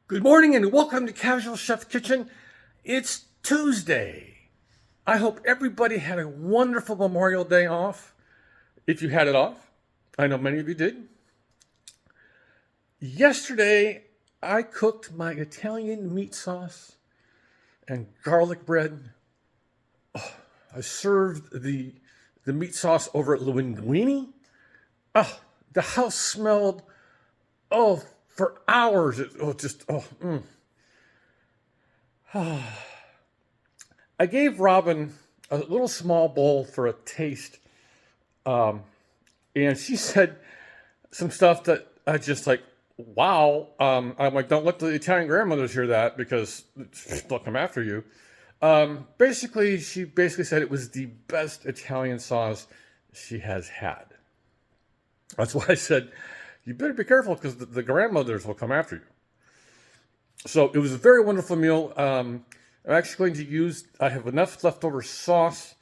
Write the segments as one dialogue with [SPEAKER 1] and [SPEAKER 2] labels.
[SPEAKER 1] Good morning and welcome to Casual Chef Kitchen. It's Tuesday. I hope everybody had a wonderful Memorial Day off. If you had it off, I know many of you did. Yesterday, I cooked my Italian meat sauce and garlic bread. Oh, I served the meat sauce over at Linguini. Oh, the house smelled, for hours. I gave Robin a little small bowl for a taste. And she said some stuff that I just like, wow. I'm like, don't let the Italian grandmothers hear that because they'll come after you. She said it was the best Italian sauce she has had. That's why I said, you better be careful because the grandmothers will come after you. So it was a very wonderful meal. I'm actually going to I have enough leftover sauce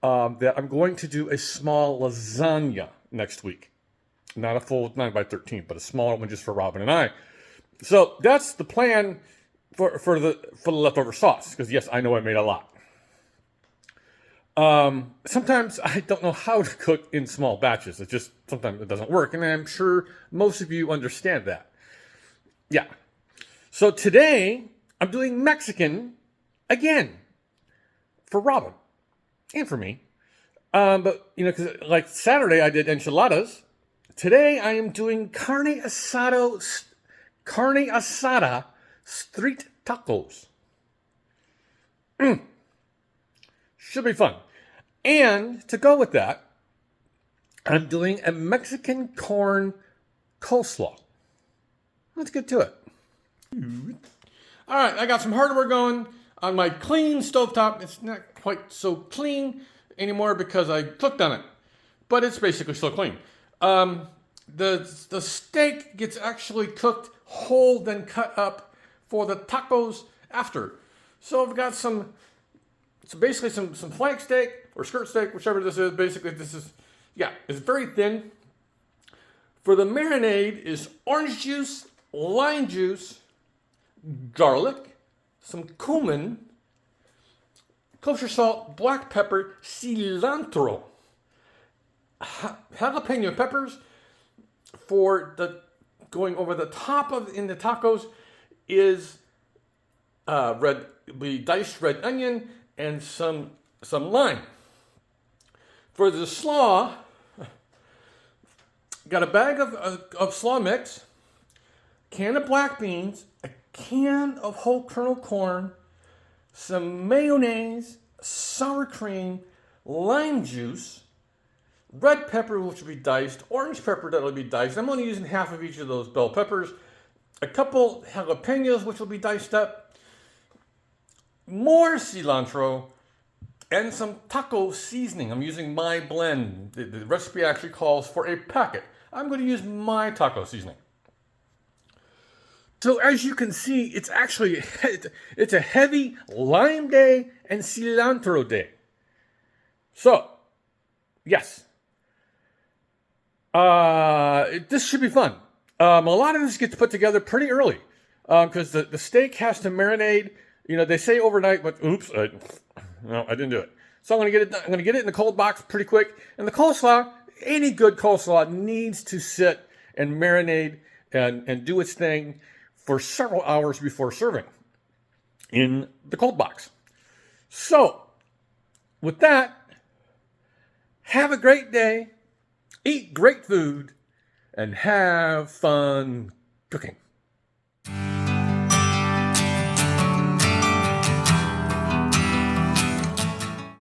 [SPEAKER 1] that I'm going to do a small lasagna next week. Not a full 9x13, but a smaller one just for Robin and I. So that's the plan for the leftover sauce, because yes, I know I made a lot. Sometimes I don't know how to cook in small batches. Sometimes it doesn't work. And I'm sure most of you understand that. Yeah. So today I'm doing Mexican again for Robin and for me. But cause like Saturday I did enchiladas. Today I am doing Carne Asada street tacos. Should be fun. And to go with that, I'm doing a Mexican corn coleslaw. Let's get to it. All right, I got some hardware going on my clean stovetop. It's not quite so clean anymore because I cooked on it, but it's basically still clean. The steak gets actually cooked whole, then cut up for the tacos after. So I've got some flank steak or skirt steak, whichever this is. Basically, it's very thin. For the marinade is orange juice, lime juice, garlic, some cumin, kosher salt, black pepper, cilantro, jalapeno peppers. For the going over the top in the tacos is diced red onion and some lime. For the slaw, got a bag of slaw mix, can of black beans, a can of whole kernel corn, some mayonnaise, sour cream, lime juice, red pepper, which will be diced, orange pepper that will be diced. I'm only using half of each of those bell peppers, a couple jalapenos, which will be diced up, more cilantro, and some taco seasoning. I'm using my blend. The recipe actually calls for a packet. I'm going to use my taco seasoning. So as you can see, it's a heavy lime day and cilantro day. So, yes. This should be fun. A lot of this gets put together pretty early because the steak has to marinate. They say overnight, but oops, no, I didn't do it. So I'm going to get it done. I'm going to get it in the cold box pretty quick. And the coleslaw, any good coleslaw needs to sit and marinate and do its thing for several hours before serving in the cold box. So, with that, have a great day, eat great food, and have fun cooking.